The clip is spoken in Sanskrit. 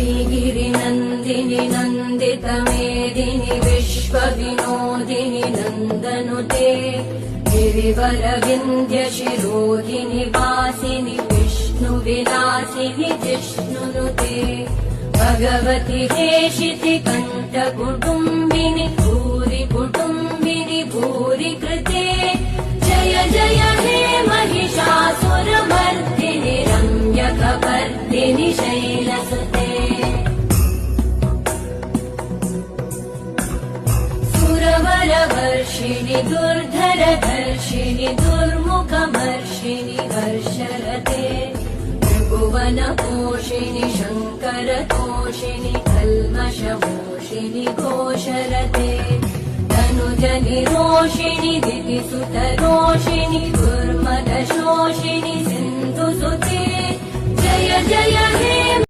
श्रीगिरिनन्दिनि नन्दितमेदिनि विश्वविनोदिनि नन्दनुते गिरिवरविन्द्यशिरोधिनि वासिनि विष्णुविलासिनि जिष्णुनुते भगवति हेशिति कण्ठकुटुम्बिनि भूरि कुटुम्बिनि भूरि कृते जय जय हे महिषासुरमर्दिनि रम्यकपर्दिनि शैलसुते सुरवरवर्षिणि दुर्धरधर्षिणि दुर्मुखमर्षिणि हर्षरते त्रिभुवनपोषिणि शङ्करतोषिणि कल्मषमोषिणि घोषरते तनुजनिरोषिणि दितिसुतरोषिणि दुर्मदशोषिणि सिन्धुसुते जय जय हे